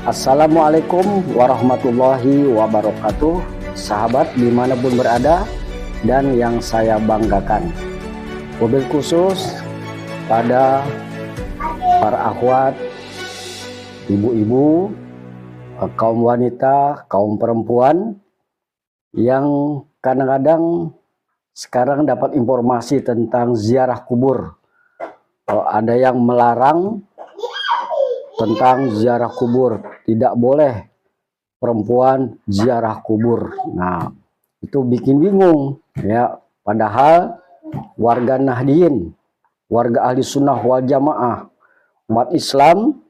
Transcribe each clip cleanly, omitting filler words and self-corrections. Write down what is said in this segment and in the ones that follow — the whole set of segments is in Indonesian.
Assalamualaikum warahmatullahi wabarakatuh, sahabat dimanapun berada dan yang saya banggakan. Wabil khusus pada para akhwat, ibu-ibu, kaum wanita, kaum perempuan yang kadang-kadang sekarang dapat informasi tentang ziarah kubur. Ada yang melarang tentang ziarah kubur, tidak boleh perempuan ziarah kubur. Nah, itu bikin bingung ya, padahal warga Nahdien, warga ahli sunnah wal jamaah, umat Islam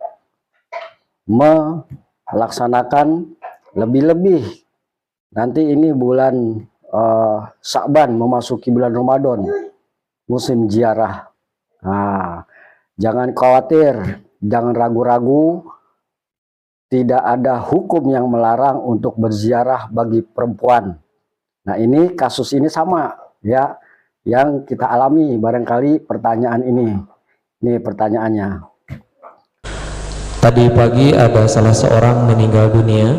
melaksanakan lebih-lebih. Nanti ini bulan Sya'ban memasuki bulan Ramadan, musim ziarah. Nah, jangan khawatir, jangan ragu-ragu, tidak ada hukum yang melarang untuk berziarah bagi perempuan. Nah, ini kasus ini sama ya, yang kita alami barangkali pertanyaan ini. Ini pertanyaannya. Tadi pagi ada salah seorang meninggal dunia.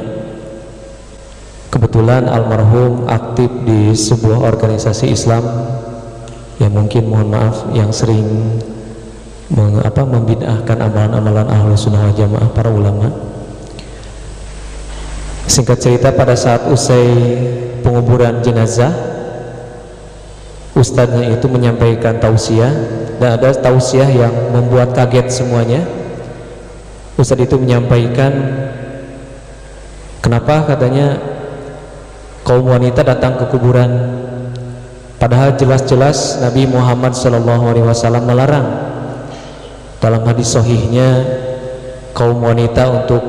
Kebetulan almarhum aktif di sebuah organisasi Islam yang mungkin, mohon maaf, yang sering membid'ahkan amalan-amalan ahlu sunnah wal jamaah, para ulama. Singkat cerita, pada saat usai penguburan jenazah, ustadznya itu menyampaikan tausiah, dan ada tausiah yang membuat kaget semuanya. Ustadz itu menyampaikan, kenapa katanya kaum wanita datang ke kuburan, padahal jelas-jelas Nabi Muhammad SAW melarang dalam hadis sahihnya kaum wanita untuk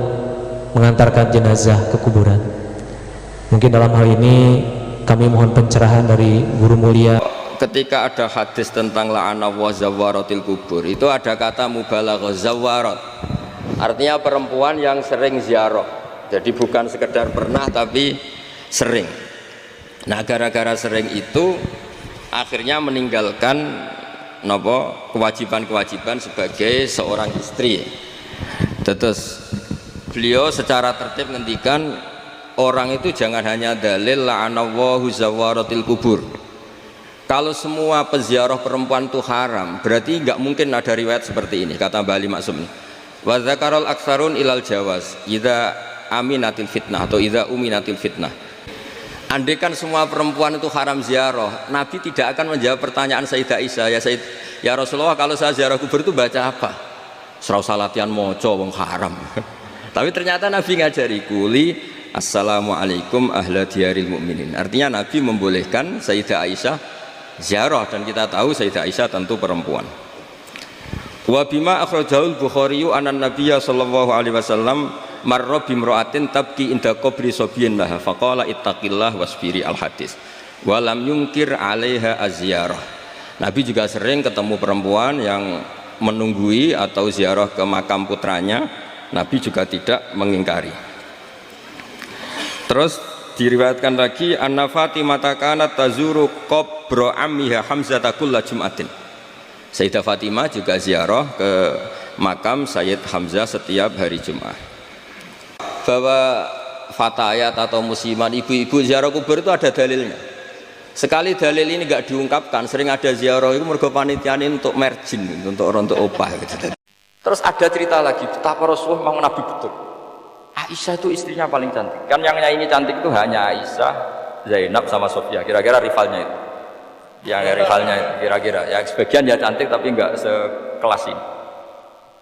mengantarkan jenazah ke kuburan. Mungkin dalam hal ini kami mohon pencerahan dari guru mulia. Ketika ada hadis tentang la'ana wa zawaratil kubur, itu ada kata mubalaghah, zawarat, artinya perempuan yang sering ziarah. Jadi bukan sekedar pernah tapi sering. Nah, gara-gara sering itu akhirnya meninggalkan kewajiban-kewajiban sebagai seorang istri. Terus beliau secara tertib ngendikan, orang itu jangan hanya dalil la'anallahu zawaratil kubur. Kalau semua peziarah perempuan itu haram, berarti nggak mungkin ada riwayat seperti ini. Kata Mbah Ali Maksum, wa dzakarul aktsarun ilal jawaz idza aminatil fitnah atau idza uminatil fitnah. Andai kan semua perempuan itu haram ziarah, Nabi tidak akan menjawab pertanyaan Sayyidah Aisyah, ya Rasulullah, kalau saya ziarah kubur itu baca apa? Serau salatian moco wong haram. Tapi ternyata Nabi ngajari kuli assalamualaikum ahla diyaril mu'minin. Artinya Nabi membolehkan Sayyidah Aisyah ziarah, dan kita tahu Sayyidah Aisyah tentu perempuan. Wa bima akhrajahul Bukhari anan Nabiyya sallallahu alaihi wasallam marra bimra'atin tabki inda qabri sabiyin laha faqala ittaqillah wasbiri al hadis wa lam yunkir 'alaiha az-ziyarah. Nabi juga sering ketemu perempuan yang menunggui atau ziarah ke makam putranya, Nabi juga tidak mengingkari. Terus diriwayatkan lagi anna Fatimah kanat tazuru qabra ammiha Hamzah kulla jum'atin. Sayyidah Fatimah juga ziarah ke makam Sayyid Hamzah setiap hari Jumat. Bahwa fatayat atau musiman, ibu-ibu ziarah kubur itu ada dalilnya. Sekali dalil ini nggak diungkapkan, sering ada ziarah itu mergo panitiane untuk merjin, untuk opah gitu. Terus ada cerita lagi betapa Rasulullah memang Nabi betul. Aisyah itu istrinya paling cantik. Kan yang nyanyi cantik itu hanya Aisyah, Zainab sama Sofia, kira-kira rivalnya itu. Yang rivalnya itu kira-kira, ya sebagian ya cantik tapi nggak sekelas ini.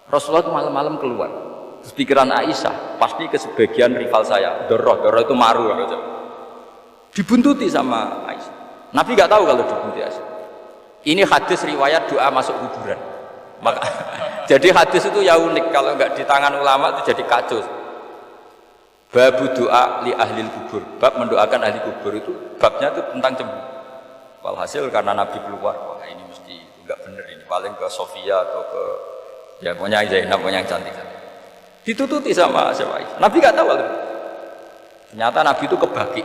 Rasulullah itu malam-malam keluar, terus pikiran Aisyah pasti ke sebagian rival saya, Doroh itu maru, dibuntuti sama Aisyah. Nabi nggak tahu kalau dibuntuti Aisyah. Ini hadis riwayat doa masuk kuburan. Maka jadi hadis itu ya unik, kalau nggak di tangan ulama itu jadi kacau. Babu doa li ahli kubur, bab mendoakan ahli kubur, itu babnya itu tentang cemburu. Walhasil karena Nabi keluar, wah ini mesti nggak bener ini, paling ke Sofia atau ke ya pokoknya Zainab, pokoknya yang cantik. Ditututi sama siapa? Nabi nggak tahu. Ternyata Nabi itu kebaki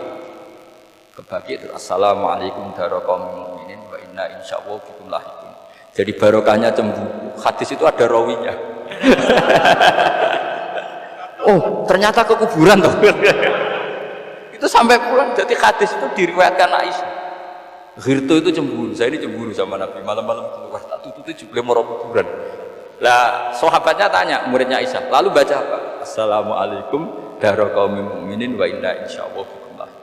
itu assalamualaikum warahmatullahi wabarakatuh wa inna insyaallah bikum lahiqun. Jadi barokahnya cemburu. Hadis itu ada rawinya. Oh, ternyata ke kuburan toh. Itu sampai pulang. Jadi hadis itu diriwayatkan Aisyah. Ghirtu itu cemburu. Saya ini cemburu sama Nabi. Malam-malam keluar tak tutup juga mau kuburan. Lah, sahabatnya tanya muridnya Aisyah. Lalu baca apa? Assalamualaikum daro qaumil mukminin wa inna insyaallah bikum lahir.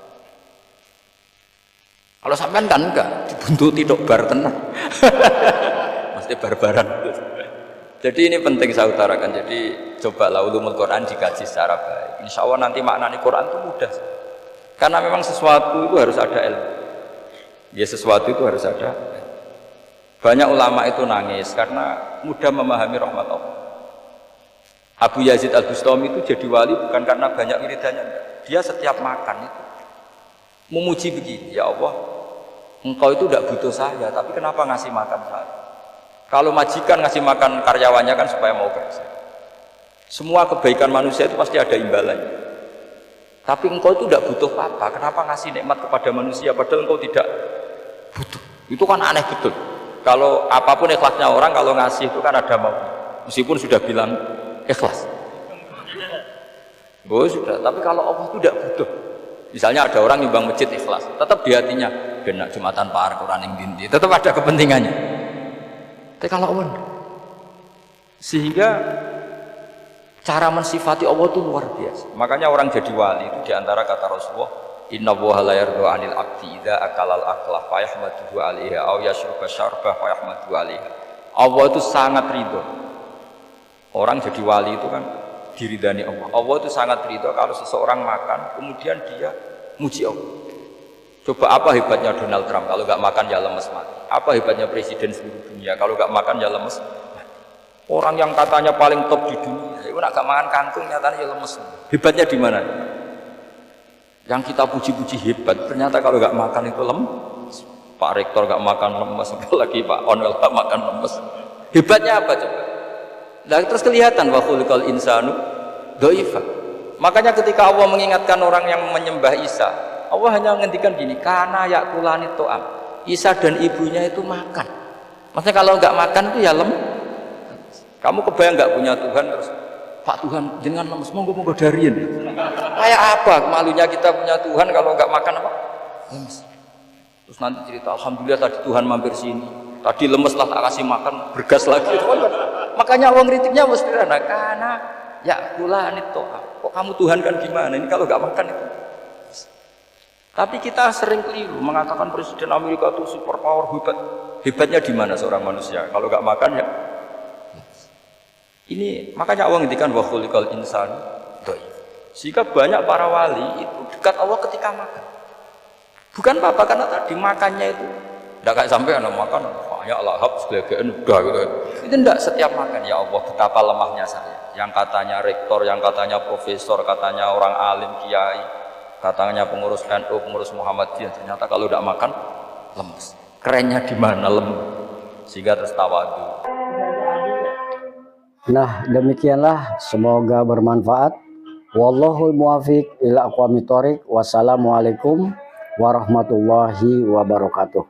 Kalau sampean kan enggak dibuntuti tok bar tenan. Mesti barbaran. Jadi ini penting saya utarakan. Jadi cobalah ulumul Quran dikaji secara baik. Insya Allah nanti maknanya Quran itu mudah. Karena memang sesuatu itu harus ada ilmu. Ya sesuatu itu harus ada. Banyak ulama itu nangis karena mudah memahami rahmat Allah. Abu Yazid Al-Bustami itu jadi wali bukan karena banyak wiridannya. Dia setiap makan itu memuji begini, ya Allah, engkau itu tidak butuh saya, tapi kenapa ngasih makan saya? Kalau majikan ngasih makan karyawannya kan supaya mau kerja. Semua kebaikan manusia itu pasti ada imbalannya. Tapi engkau itu tidak butuh apa, kenapa ngasih nikmat kepada manusia padahal engkau tidak butuh? Itu kan aneh betul. Kalau apapun ikhlasnya orang, kalau ngasih itu kan ada mau. Meskipun sudah bilang ikhlas. Oh sudah, tapi kalau Allah itu tidak butuh. Misalnya ada orang nyumbang masjid ikhlas, tetap di hatinya benak Jumatan Pak Quran yang dindi, tetap ada kepentingannya. Tapi kalau Allah, sehingga cara mensifati Allah itu luar biasa. Makanya orang jadi wali itu diantara kata Rasulullah, Inna Allaha la yardu 'anil 'abdi idza akalal aklah fa yahmaduhu 'alaiha aw yashruba syarbah fa yahmaduhu 'alaiha. Allah itu sangat ridho. Orang jadi wali itu kan diridani Allah. Allah itu sangat ridho kalau seseorang makan kemudian dia muji Allah. Coba apa hebatnya Donald Trump kalau nggak makan ya lemes mati. Apa hebatnya presiden seluruh dunia kalau nggak makan ya lemes mati. Orang yang katanya paling top di dunia, itu nak gak makan kangkung nyatanya ya lemes. Hebatnya di mana? Yang kita puji-puji hebat, ternyata kalau gak makan itu lemes. Pak Rektor gak makan lemes, apalagi Pak Onel gak makan lemes. Hebatnya apa coba? Nah, terus kelihatan wa khuliqal insanu dhaifa. Makanya ketika Allah mengingatkan orang yang menyembah Isa, Allah hanya menghentikan gini, kana yakulani to'am. Isa dan ibunya itu makan. Maksudnya kalau nggak makan itu ya lemes. Kamu kebayang nggak punya Tuhan terus Pak Tuhan jangan lemes, monggo dariin. Kayak apa malunya kita punya Tuhan kalau nggak makan apa? Lemes. Terus nanti cerita alhamdulillah tadi Tuhan mampir sini. Tadi lemes lah tak kasih makan bergas lagi. Makanya Allah kritiknya mesti karena ya kula itu. Kok kamu Tuhan kan gimana? Ini kalau nggak makan itu. Tapi kita sering keliru mengatakan Presiden Amerika itu super power hebat. Hebatnya di mana seorang manusia? Kalau nggak makan ya. Ini makanya Allah ngendikan wa khuliqal insanu dhaif. Sehingga banyak para wali itu dekat Allah ketika makan. Bukan apa karena tadi makannya itu enggak kayak sampai anak makan banyak lahap segala udah gitu. Itu enggak setiap makan ya Allah betapa lemahnya saya. Yang katanya rektor, yang katanya profesor, katanya orang alim kiai, katanya pengurus NU, pengurus Muhammadiyah ternyata kalau enggak makan lemes. Kerennya di mana lemes? Sehingga terus tawadhu. Nah, demikianlah semoga bermanfaat. Wallahul muwafiq ila aqwamit thoriq. Wassalamualaikum warahmatullahi wabarakatuh.